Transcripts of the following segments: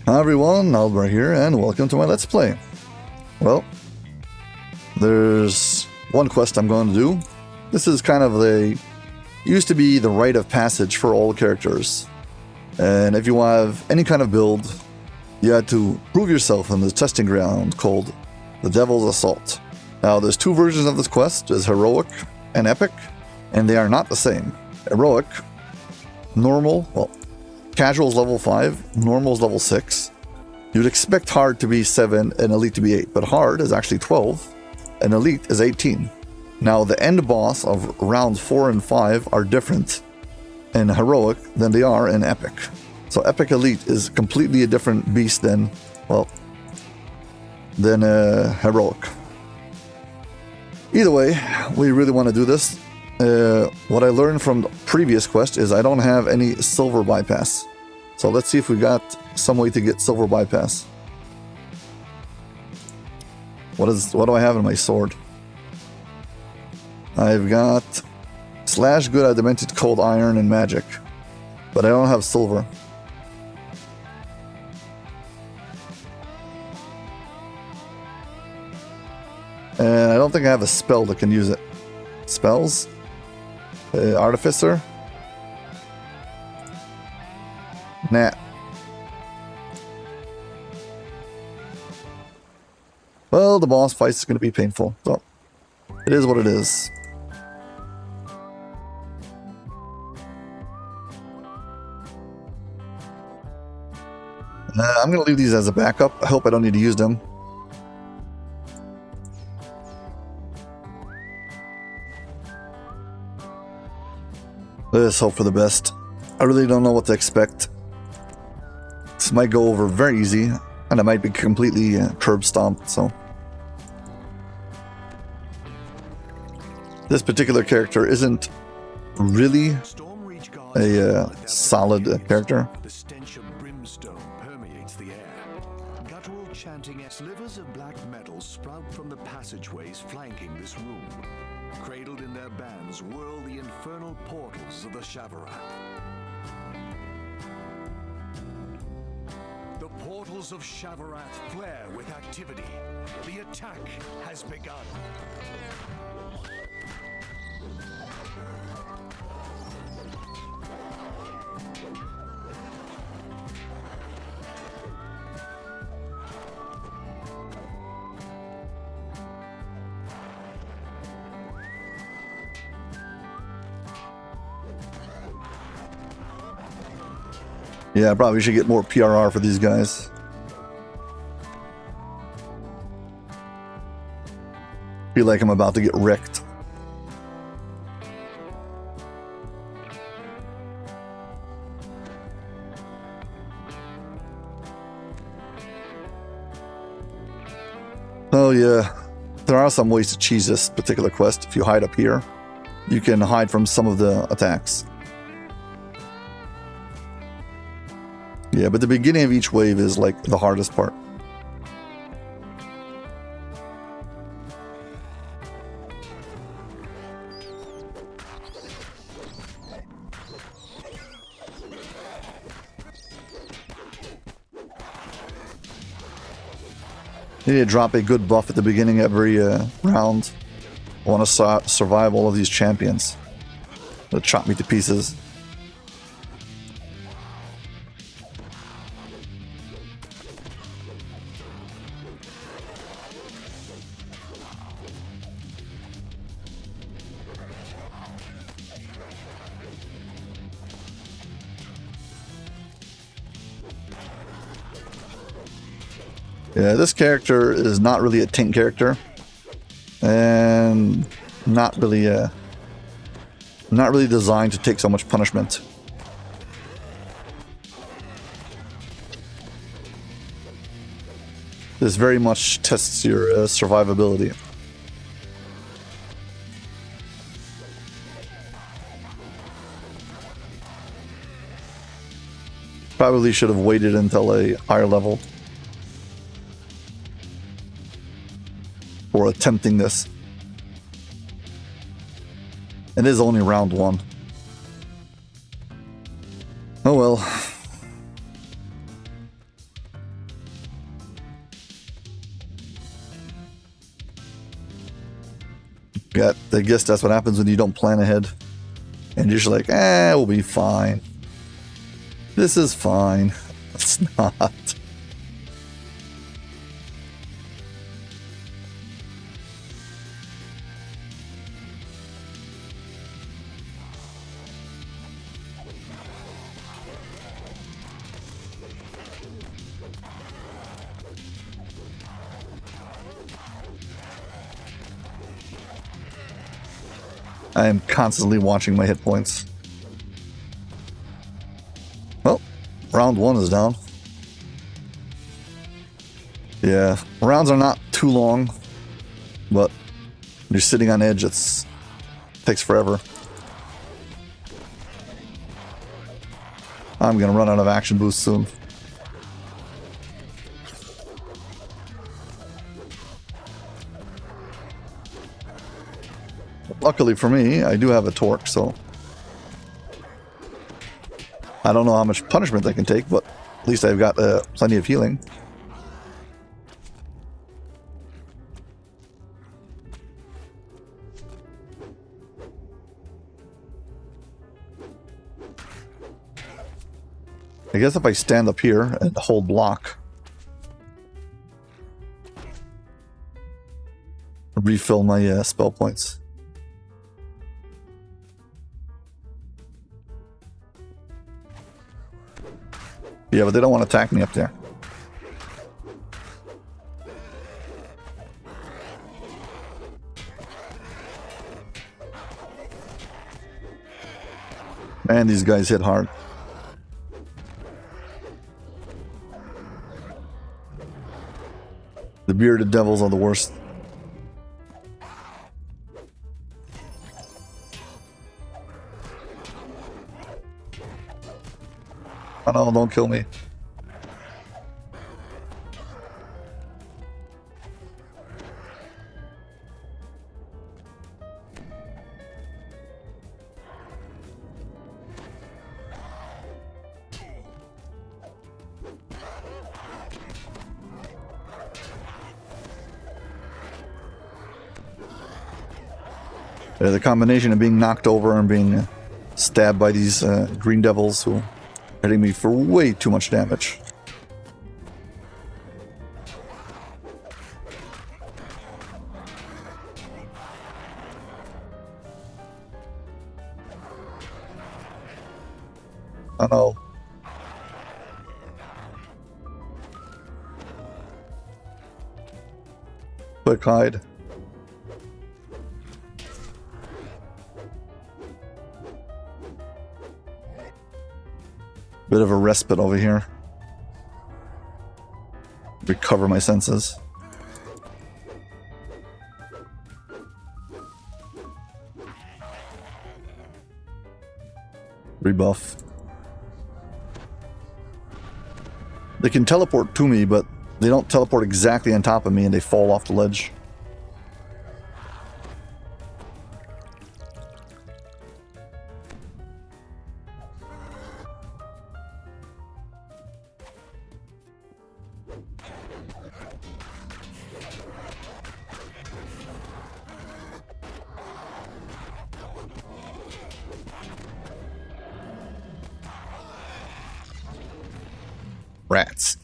Hi everyone, Aldbar here, and welcome to my Let's Play. Well, there's one quest I'm going to do. This is kind of used to be the rite of passage for all characters. And if you have any kind of build, you had to prove yourself in the testing ground called the Devil's Assault. Now, there's two versions of this quest. There's Heroic and Epic, and they are not the same. Heroic, normal, well, Casual is level 5, normal is level 6. You'd expect hard to be 7 and elite to be 8, but hard is actually 12 and elite is 18. Now the end boss of rounds 4 and 5 are different in heroic than they are in epic. So epic elite is completely a different beast than heroic. Either way, we really want to do this. What I learned from the previous quest is I don't have any silver bypass. So let's see if we got some way to get silver bypass. What do I have in my sword? I've got slash good adamantite, cold iron, and magic. But I don't have silver. And I don't think I have a spell that can use it. Spells? Artificer? Nah. Well, the boss fight is going to be painful, so it is what it is. I'm going to leave these as a backup. I hope I don't need to use them. Let's hope for the best. I really don't know what to expect. This might go over very easy, and I might be completely curb stomped, so. This particular character isn't really a solid character. The stench of brimstone permeates the air. Guttural chanting slivers of black metal sprout from the passageways flanking this room. Cradled in their bands whirl the infernal portals of the Shavarat. The portals of Shavarat flare with activity. The attack has begun. Yeah, I probably should get more PRR for these guys. Feel like I'm about to get wrecked. Oh yeah, there are some ways to cheese this particular quest. If you hide up here, you can hide from some of the attacks. Yeah, but the beginning of each wave is like the hardest part. You need to drop a good buff at the beginning of every round. I want to survive all of these champions. They'll chop me to pieces. Yeah, this character is not really a tank character, and not really designed to take so much punishment. This very much tests your survivability. Probably should have waited until a higher level for attempting this. It is only round 1. Oh well. Yeah, I guess that's what happens when you don't plan ahead. And you're just like, we'll be fine. This is fine. It's not. I am constantly watching my hit points. Well, round 1 is down. Yeah, rounds are not too long, but when you're sitting on edge, it takes forever. I'm gonna run out of action boost soon. Luckily for me, I do have a torque, so I don't know how much punishment I can take, but at least I've got plenty of healing. I guess if I stand up here and hold block, refill my spell points. Yeah, but they don't want to attack me up there. Man, these guys hit hard. The bearded devils are the worst. Oh no, don't kill me. Yeah, the combination of being knocked over and being stabbed by these green devils who are hitting me for way too much damage. Oh no. Quick hide. Bit of a respite over here. Recover my senses. Rebuff. They can teleport to me, but they don't teleport exactly on top of me and they fall off the ledge. Rats.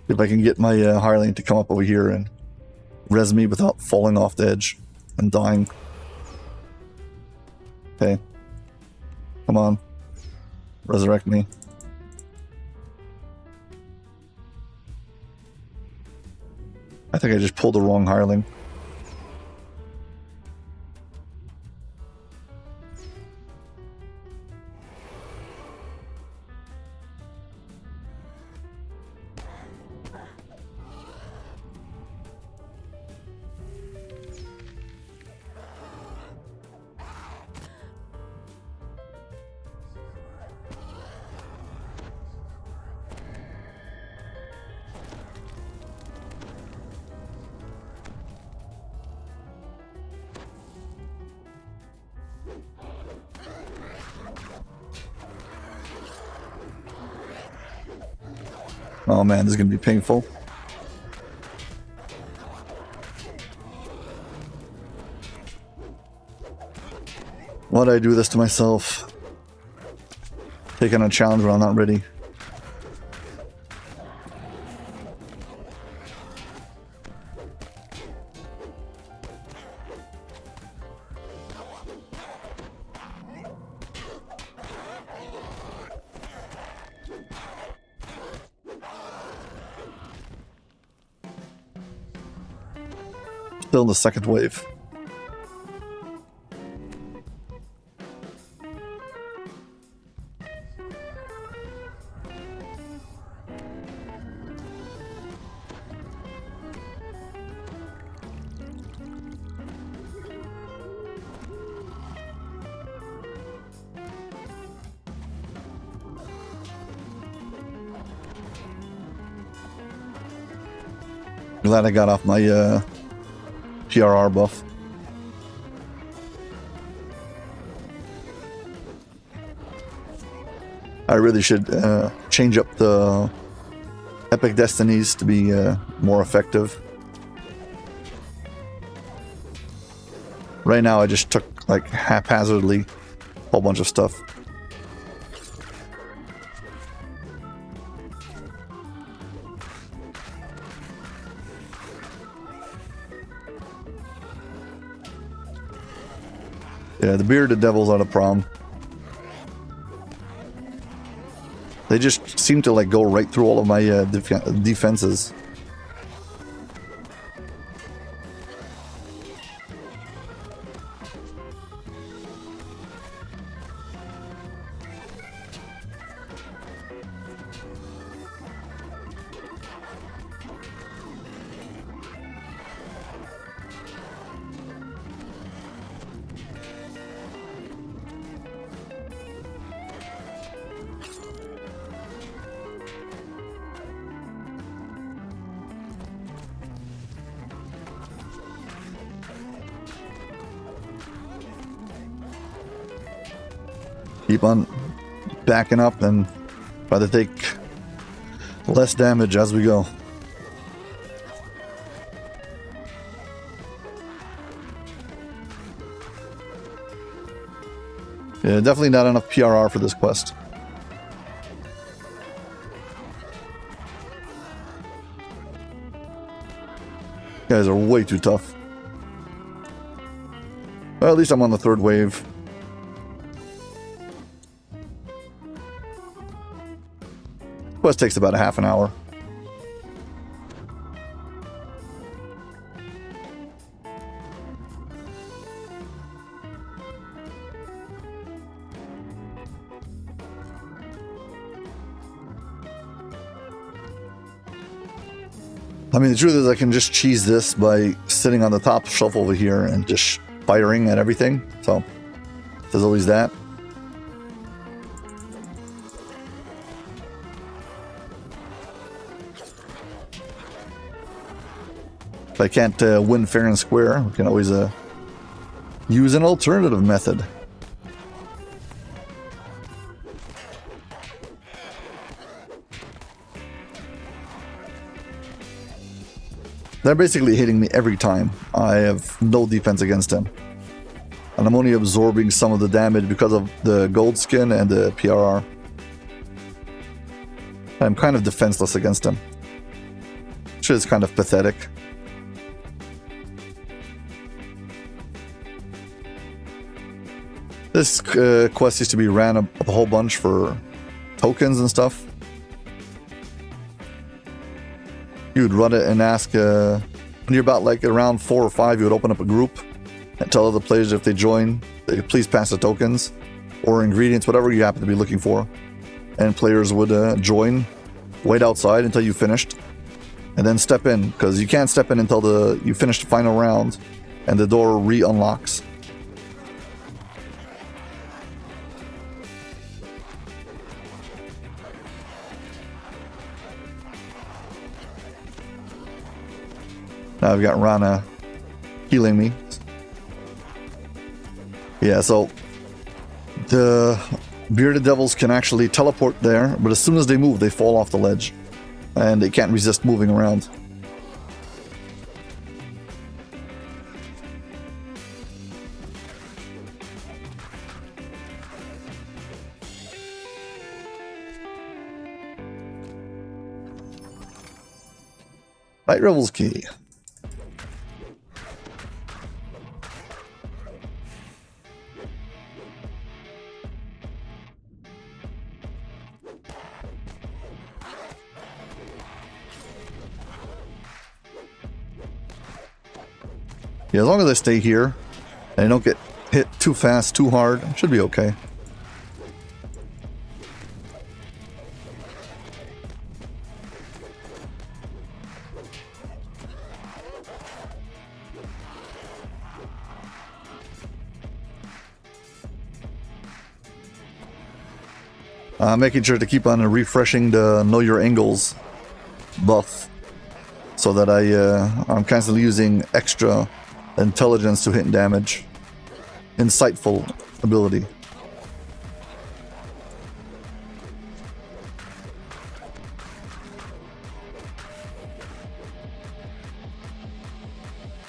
If I can get my hireling to come up over here and res me without falling off the edge and dying. Okay. Come on. Resurrect me. I think I just pulled the wrong hireling. Oh man, this is gonna be painful. Why did I do this to myself? Taking a challenge when I'm not ready. Still in the second wave. Glad I got off my PRR buff. I really should change up the epic destinies to be more effective. Right now I just took like haphazardly a whole bunch of stuff. Yeah, the bearded devils are the problem. They just seem to like go right through all of my defenses. Keep on backing up and try to take less damage as we go. Yeah, definitely not enough PRR for this quest. You guys are way too tough. Well, at least I'm on the third wave. Quest takes about a half an hour. I mean, the truth is I can just cheese this by sitting on the top shelf over here and just firing at everything. So there's always that. If I can't win fair and square, we can always use an alternative method. They're basically hitting me every time. I have no defense against them. And I'm only absorbing some of the damage because of the gold skin and the PRR. I'm kind of defenseless against them, which is kind of pathetic. This quest used to be ran a whole bunch for tokens and stuff. You'd run it and ask, when you're about like around 4 or 5, you would open up a group and tell other players if they join, they could please pass the tokens or ingredients, whatever you happen to be looking for. And players would join, wait outside until you finished, and then step in, because you can't step in until you finish the final round and the door re-unlocks. Now I've got Rana healing me. Yeah, so the bearded devils can actually teleport there, but as soon as they move, they fall off the ledge. and they can't resist moving around. Light Revel's key. Yeah, as long as I stay here and I don't get hit too fast, too hard, it should be okay. Making sure to keep on refreshing the Know Your Angles buff so that I'm constantly using extra intelligence to hit damage. Insightful ability.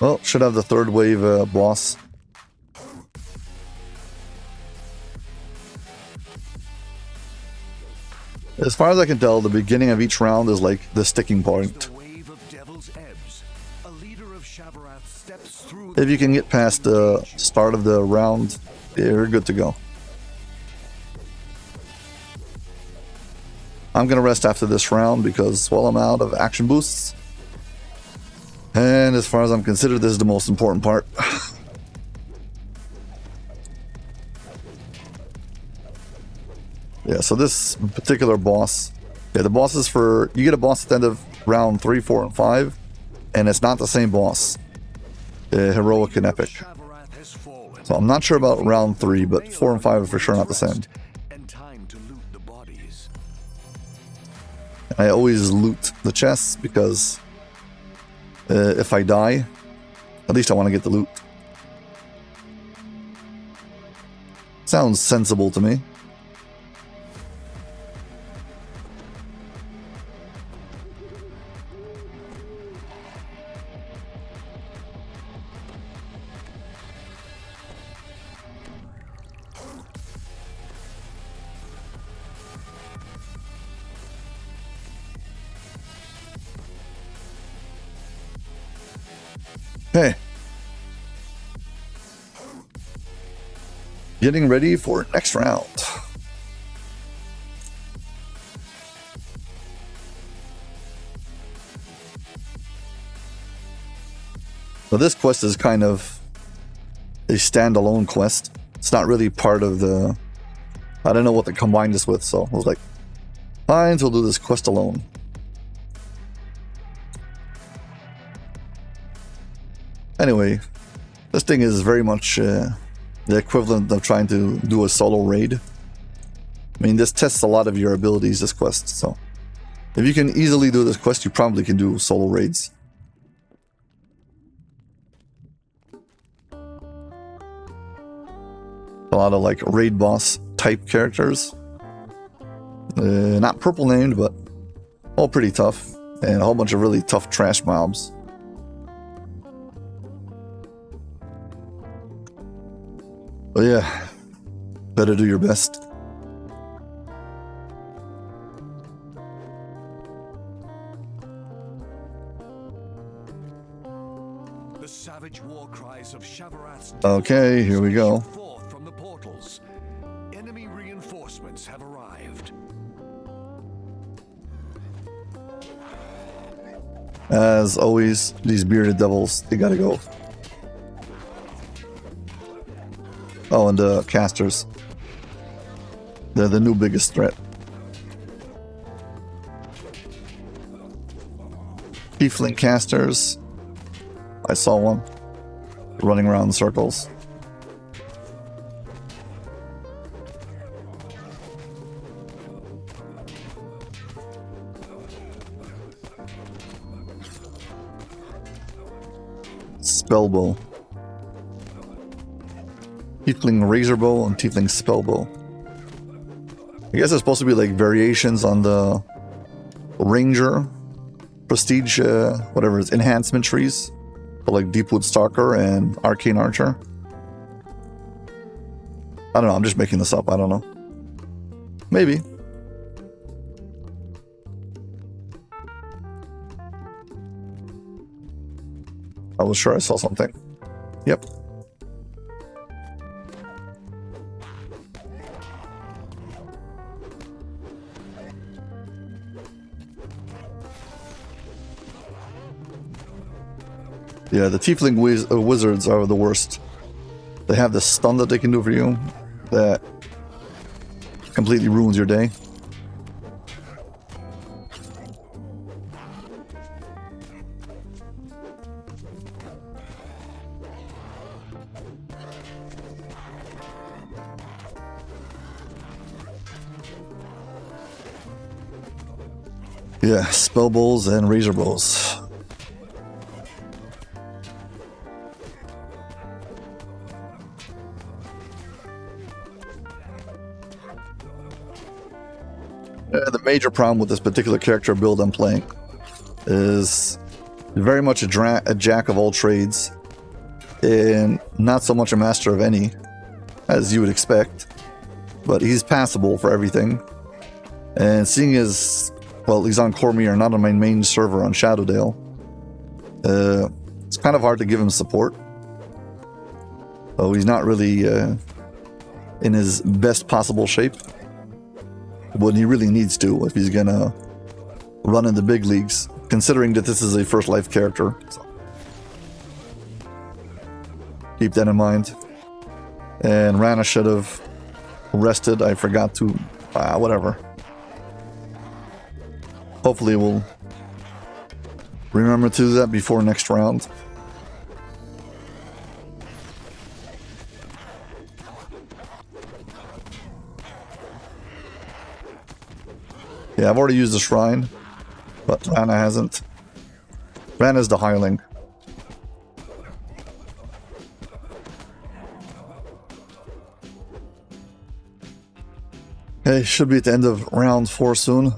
Well, should have the third wave boss. As far as I can tell, the beginning of each round is like the sticking point. If you can get past the start of the round, you're good to go. I'm gonna rest after this round because, well, I'm out of action boosts. And as far as I'm considered, this is the most important part. Yeah, so this particular boss, yeah, the boss is for, you get a boss at the end of round 3, 4, and 5, and it's not the same boss. Heroic and epic. So I'm not sure about round 3, but 4 and 5 are for sure not the same. I always loot the chests because if I die, at least I want to get the loot. Sounds sensible to me. Okay. Getting ready for next round. So this quest is kind of a standalone quest. It's not really part of the... I don't know what to combine this with, so I was like, fine, we'll do this quest alone. Anyway, this thing is very much the equivalent of trying to do a solo raid. I mean, this tests a lot of your abilities, this quest, so if you can easily do this quest, you probably can do solo raids. A lot of like raid boss type characters. Not purple named, but all pretty tough, and a whole bunch of really tough trash mobs. But yeah, better do your best. The savage war cries of Shavarath's Okay, here we go. forth from the portals. Enemy reinforcements have arrived. As always, these bearded devils, they gotta go. Oh, and the casters. They're the new biggest threat. Tiefling casters. I saw one running around in circles. Spellbow. Tiefling Razorbow and Tiefling Spellbow. I guess it's supposed to be like variations on the Ranger, Prestige, whatever it is, enhancement trees. For like Deepwood Stalker and Arcane Archer. I don't know, I'm just making this up, I don't know. Maybe. I was sure I saw something. Yep. Yeah, the Tiefling wizards are the worst. They have this stun that they can do for you that completely ruins your day. Yeah, spell bowls and razor bows. The major problem with this particular character build I'm playing is very much a jack of all trades and not so much a master of any, as you would expect, but he's passable for everything. And seeing as, well, he's on Cormyr, not on my main server on Shadowdale, it's kind of hard to give him support. So he's not really in his best possible shape when he really needs to, if he's gonna run in the big leagues, considering that this is a first life character. So keep that in mind. And Rana should have rested. I forgot to, whatever. Hopefully we'll remember to do that before next round. Yeah, I've already used the shrine, but Rana hasn't. Rana's the hireling. Okay, should be at the end of round 4 soon.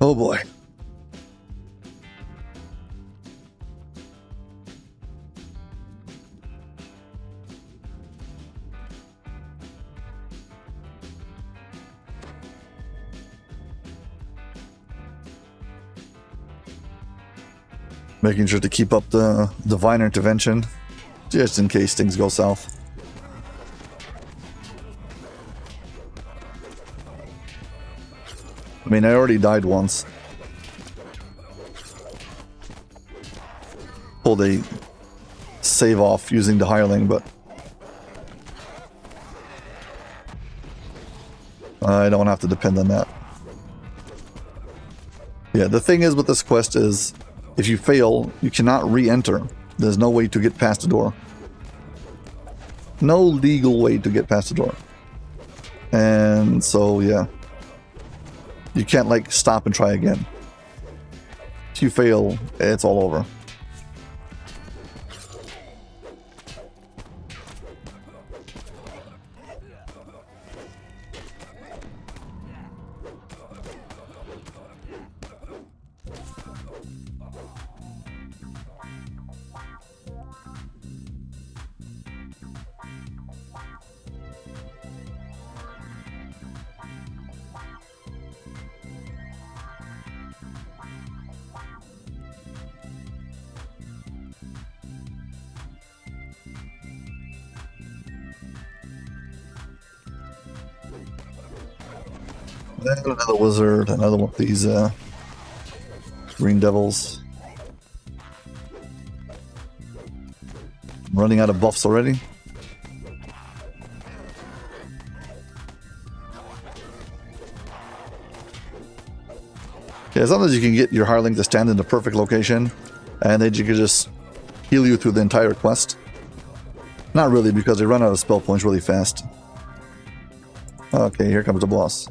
Oh boy. Making sure to keep up the divine intervention, just in case things go south. I mean, I already died once. Pulled a save off using the hireling, but I don't have to depend on that. Yeah, the thing is with this quest is, if you fail, you cannot re-enter. There's no way to get past the door. No legal way to get past the door. And so, yeah. You can't, like, stop and try again. If you fail, it's all over. And another wizard, another one of these green devils. I'm running out of buffs already. Yeah, as long as you can get your hireling to stand in the perfect location, and then you can just heal you through the entire quest. Not really, because they run out of spell points really fast. Okay, here comes the boss.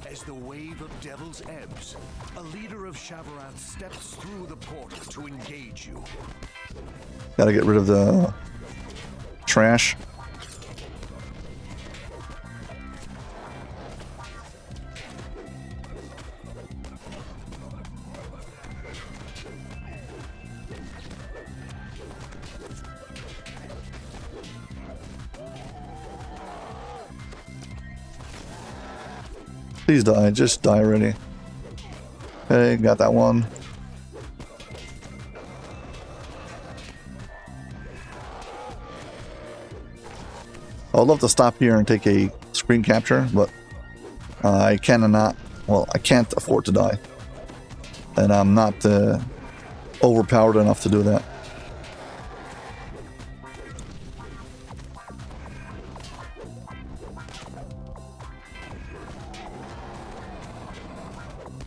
As the wave of devils ebbs, a leader of Shavarath steps through the portal to engage you. Gotta get rid of the trash. Please die, just die already. Okay, got that one. I would love to stop here and take a screen capture, but I cannot. Well, I can't afford to die, and I'm not overpowered enough to do that.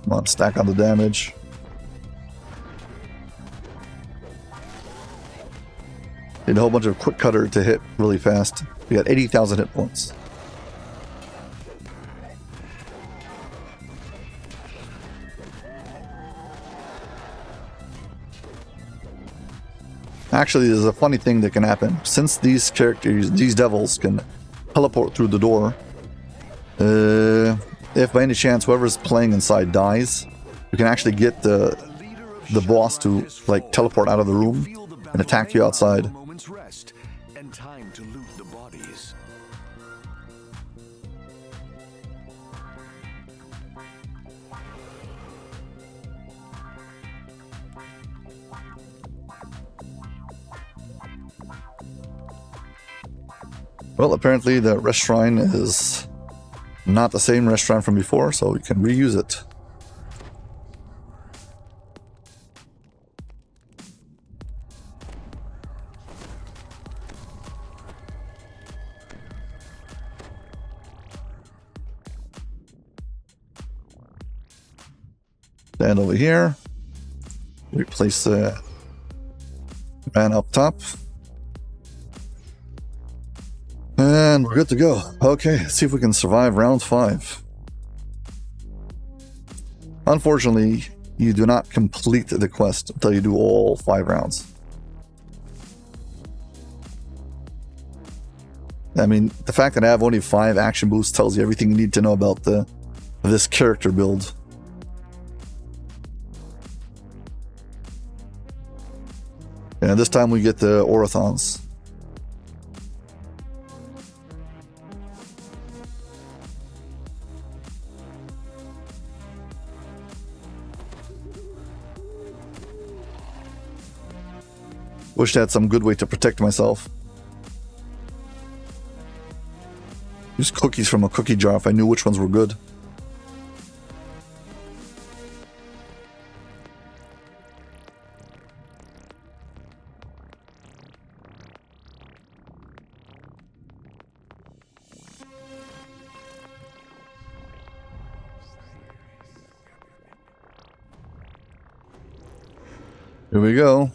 Come on, stack on the damage. Need a whole bunch of quick cutter to hit really fast. We got 80,000 hit points. Actually, there's a funny thing that can happen. Since these characters, these devils can teleport through the door, if by any chance whoever's playing inside dies, you can actually get the boss to like teleport out of the room and attack you outside. And time to loot the bodies. Well, apparently the restaurant is not the same restaurant from before, so we can reuse it. Stand over here. Replace the man up top. And we're good to go. Okay, let's see if we can survive round 5. Unfortunately, you do not complete the quest until you do all 5 rounds. I mean, the fact that I have only 5 action boosts tells you everything you need to know about this character build. And this time we get the Orathons. Wish I had some good way to protect myself. Use cookies from a cookie jar if I knew which ones were good. Here we go.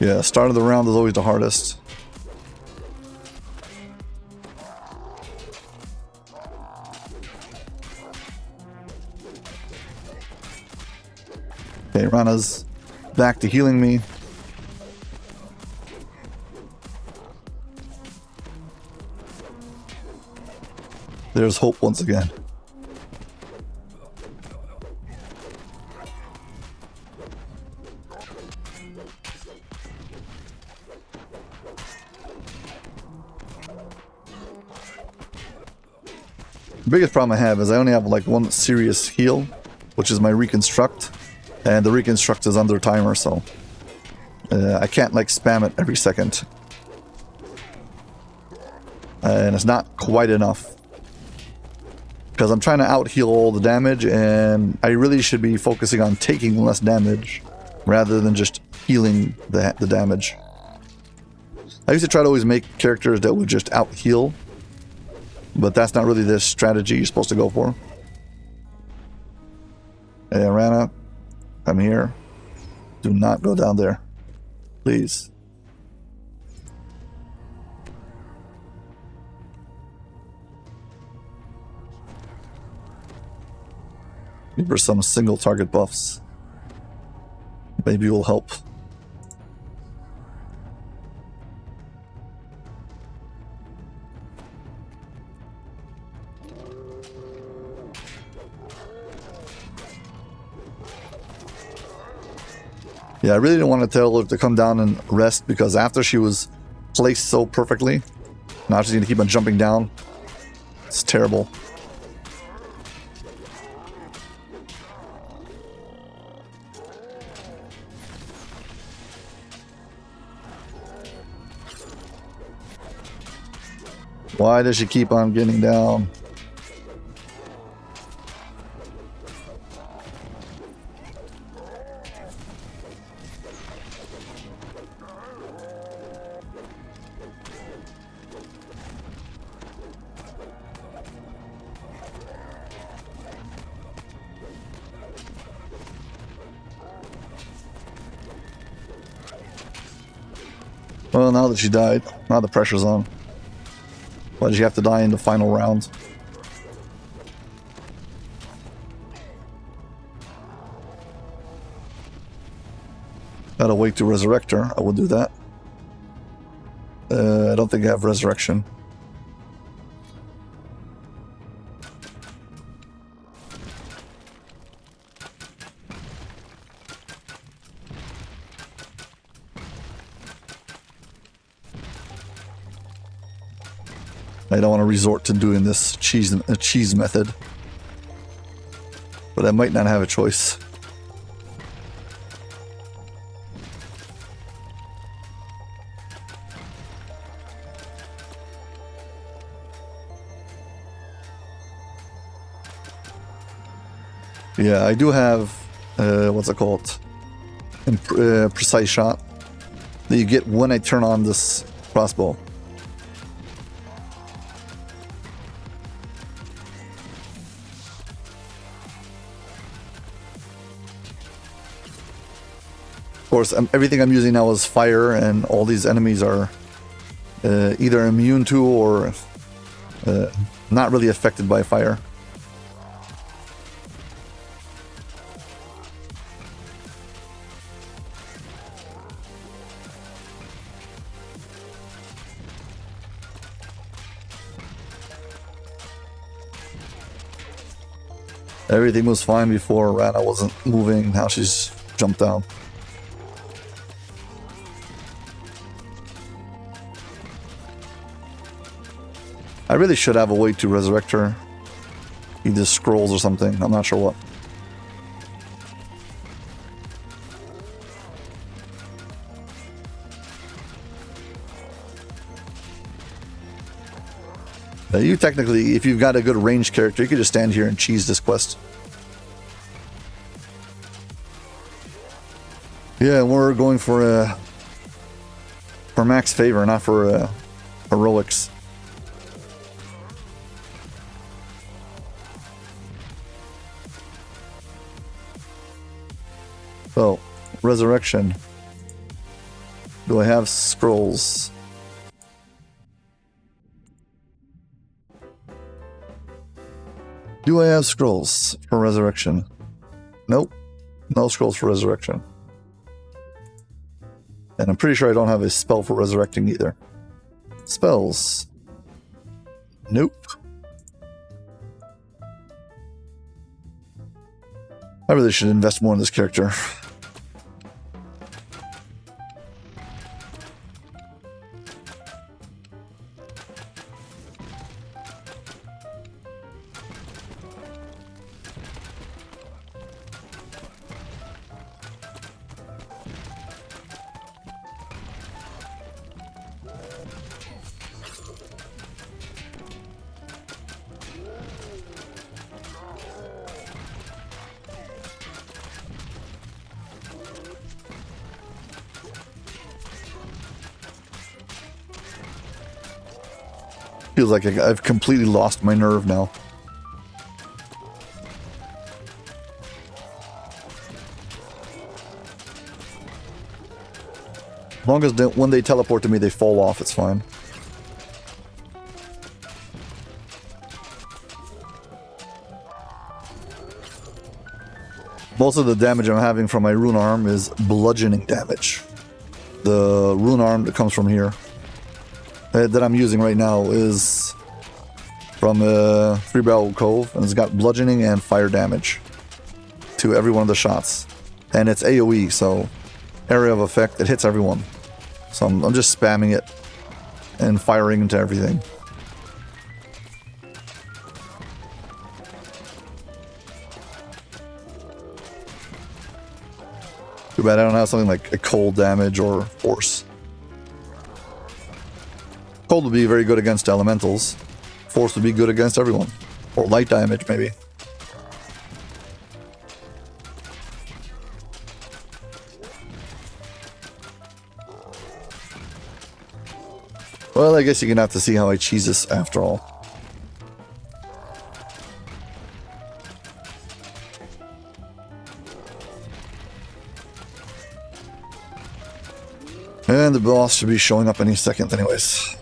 Yeah, start of the round is always the hardest. Okay, Rana's back to healing me. There's hope once again. The biggest problem I have is I only have like one serious heal, which is my reconstruct, and the reconstruct is under timer, so I can't like spam it every second. And it's not quite enough. Because I'm trying to out-heal all the damage, and I really should be focusing on taking less damage rather than just healing the damage. I used to try to always make characters that would just out-heal, but that's not really the strategy you're supposed to go for. Hey, Arana, come here. Do not go down there. Please. Give her some single target buffs. Maybe it will help. Yeah, I really didn't want to tell her to come down and rest, because after she was placed so perfectly, now she's going to keep on jumping down. It's terrible. Why does she keep on getting down? Well, now that she died, now the pressure's on. Why did you have to die in the final round? Gotta wait to resurrect her. I will do that. I don't think I have resurrection. I don't want to resort to doing this cheese method, but I might not have a choice. Yeah, I do have what's it called? Precise shot that you get when I turn on this crossbow. Of course, everything I'm using now is fire, and all these enemies are either immune to or not really affected by fire. Everything was fine before. Rana wasn't moving. Now she's jumped down. I really should have a way to resurrect her. Either scrolls or something. I'm not sure what. You technically, if you've got a good ranged character, you could just stand here and cheese this quest. Yeah, we're going for max favor, not for heroics. So, resurrection. Do I have scrolls? Do I have scrolls for resurrection? Nope. No scrolls for resurrection. And I'm pretty sure I don't have a spell for resurrecting either. Spells. Nope. I really should invest more in this character. Feels like I've completely lost my nerve now. As long as when they teleport to me, they fall off, it's fine. Most of the damage I'm having from my rune arm is bludgeoning damage. The rune arm that comes from here, that I'm using right now, is from Three Barrel Cove, and it's got bludgeoning and fire damage to every one of the shots. And it's AoE, so area of effect, it hits everyone. So I'm just spamming it and firing into everything. Too bad I don't have something like a cold damage or force. Cold would be very good against elementals. Force would be good against everyone. Or light damage, maybe. Well, I guess you're gonna have to see how I cheese this after all. And the boss should be showing up any second anyways.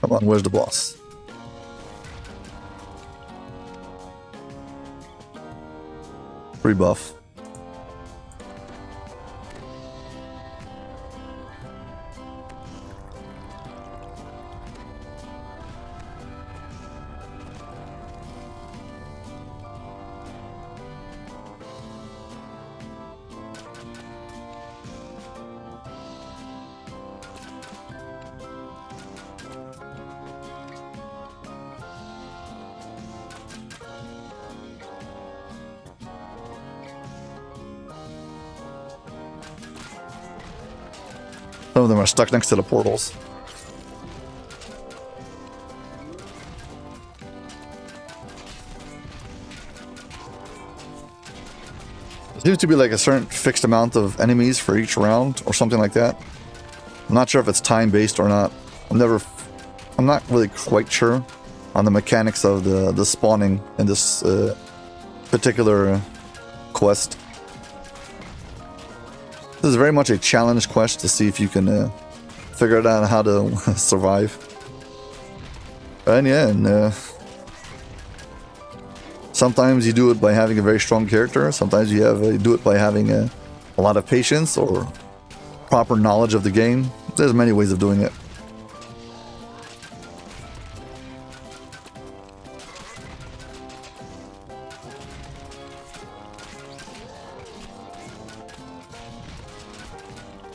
Come on, where's the boss? Free buff. Some of them are stuck next to the portals. There seems to be like a certain fixed amount of enemies for each round or something like that. I'm not sure if it's time-based or not. I'm not really quite sure on the mechanics of the spawning in this particular quest. This is very much a challenge quest to see if you can figure out how to survive. And yeah, sometimes you do it by having a very strong character. Sometimes you do it by having a lot of patience or proper knowledge of the game. There's many ways of doing it.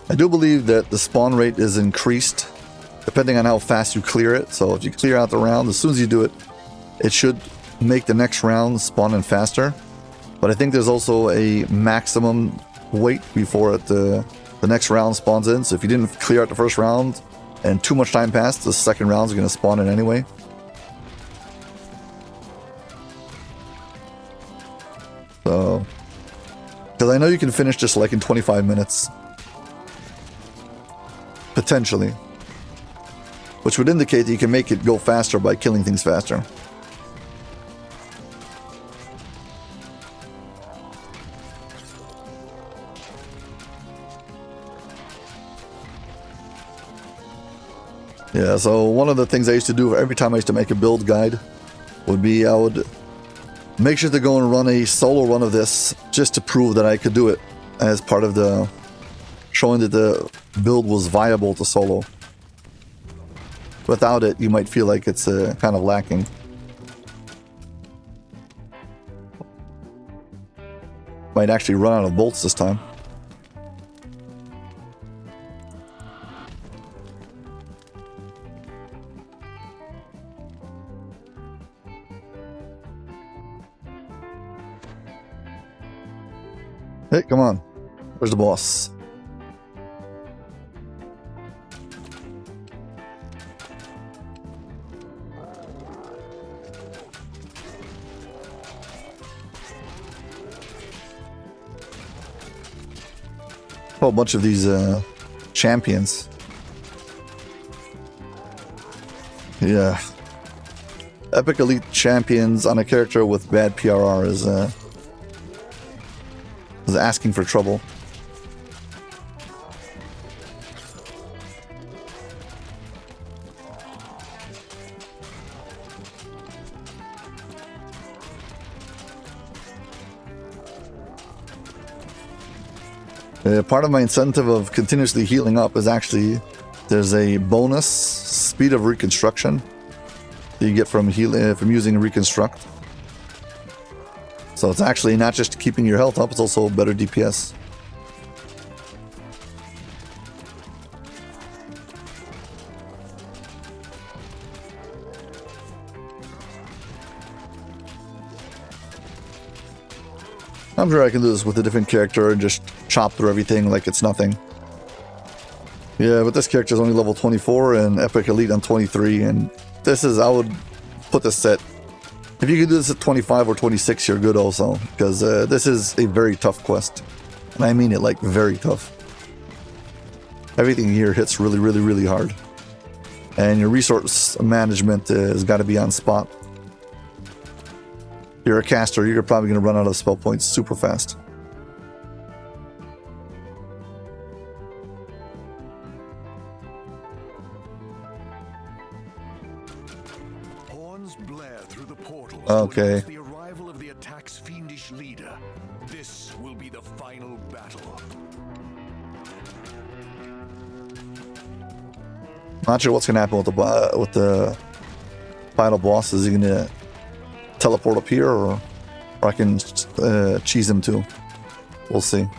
I do believe that the spawn rate is increased depending on how fast you clear it. So if you clear out the round, as soon as you do it, it should make the next round spawn in faster. But I think there's also a maximum wait before the next round spawns in. So if you didn't clear out the first round and too much time passed, the second round is going to spawn in anyway. So, because I know you can finish this like in 25 minutes. Potentially. Which would indicate that you can make it go faster by killing things faster. Yeah, so one of the things I used to do every time I used to make a build guide would be I would make sure to go and run a solo run of this just to prove that I could do it as part of the showing that the build was viable to solo. Without it, you might feel like it's kind of lacking. Might actually run out of bolts this time. Hey, come on. Where's the boss? whole bunch of these champions. Yeah. Epic elite champions on a character with bad PRR is asking for trouble. Part of my incentive of continuously healing up is actually there's a bonus speed of reconstruction that you get from using reconstruct. So it's actually not just keeping your health up, it's also better DPS. I'm sure I can do this with a different character and just chop through everything like it's nothing. Yeah, but this character is only level 24 and Epic Elite on 23, and this is, I would put this set, if you can do this at 25 or 26, you're good also, because this is a very tough quest. And I mean it like very tough. Everything here hits really, really, really hard. And your resource management has got to be on spot. If you're a caster, you're probably going to run out of spell points super fast. Horns blare through the portals. Okay. The arrival of the attack's fiendish leader. This will be the final battle. Not sure what's going to happen with the final boss. Is he going to teleport up here, or I can cheese him too? We'll see. Am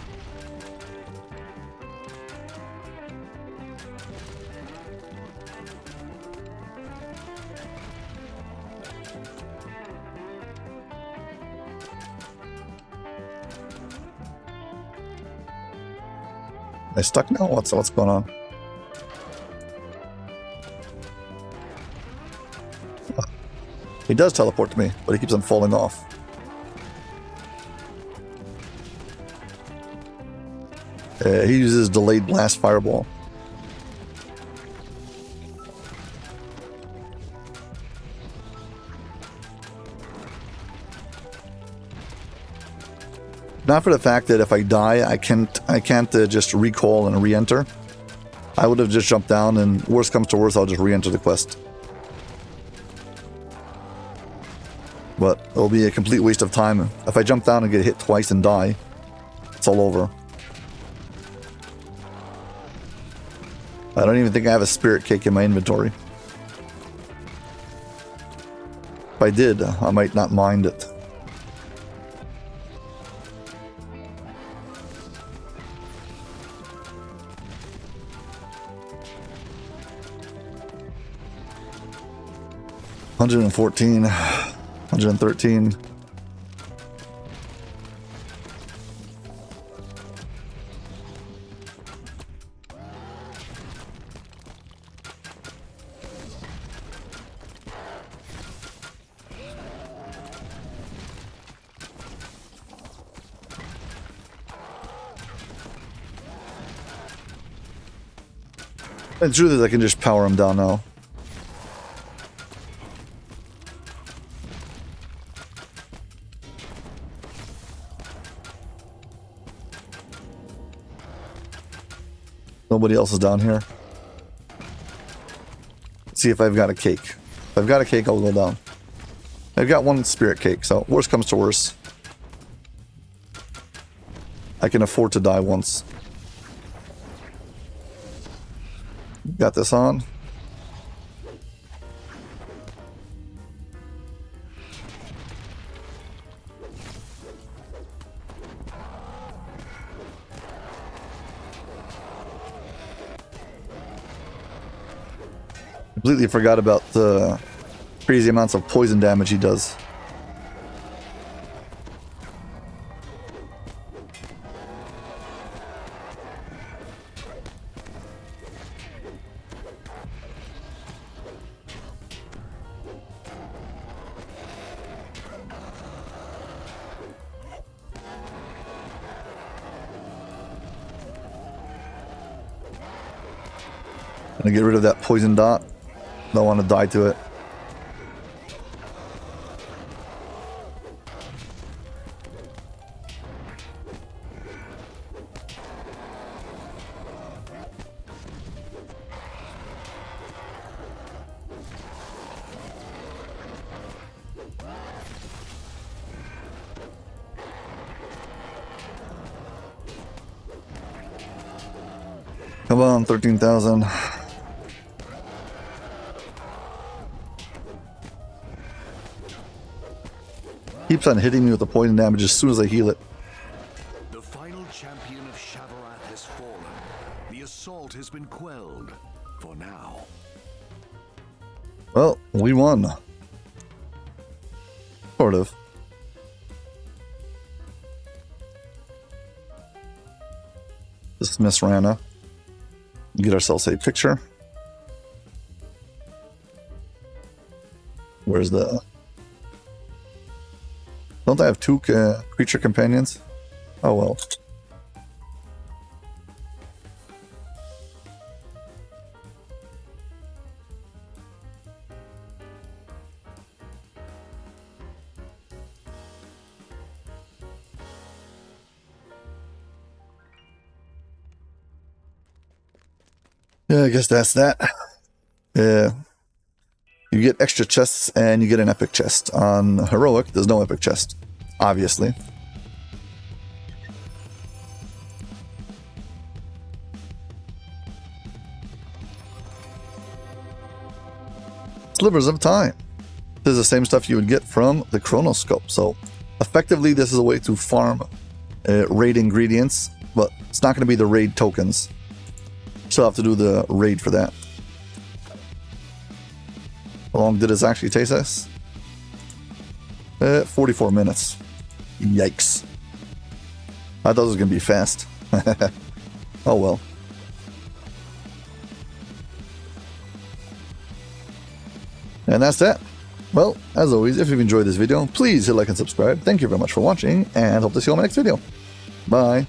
I stuck now? What's going on? He does teleport to me, but he keeps on falling off. He uses delayed blast fireball. Not for the fact that if I die, I can't just recall and re-enter. I would have just jumped down, and worst comes to worst, I'll just re-enter the quest. But it'll be a complete waste of time. If I jump down and get hit twice and die, it's all over. I don't even think I have a spirit cake in my inventory. If I did, I might not mind it. $114, $113. The truth is, I can just power him down now. Nobody else is down here. Let's see if I've got a cake. If I've got a cake, I'll go down. I've got one spirit cake, so worst comes to worst, I can afford to die once. Got this on. Completely forgot about the crazy amounts of poison damage he does. Gonna get rid of that poison dot. Don't want to die to it. Come on, 13,000. Keeps on hitting me with the poison damage as soon as I heal it. The final champion of Shavarath has fallen. The assault has been quelled. For now. Well, we won. Sort of. Dismiss Rana. Get ourselves a picture. Where's the... Don't I have two creature companions? Oh well. Yeah, I guess that's that. Yeah. You get extra chests and you get an epic chest. On Heroic, there's no epic chest, obviously. Slivers of Time. This is the same stuff you would get from the Chronoscope. So effectively, this is a way to farm raid ingredients, but it's not going to be the raid tokens. Still have to do the raid for that. How long did this actually take us? 44 minutes. Yikes. I thought it was going to be fast. Oh well. And that's that. Well, as always, if you've enjoyed this video, please hit like and subscribe. Thank you very much for watching, and hope to see you on my next video. Bye.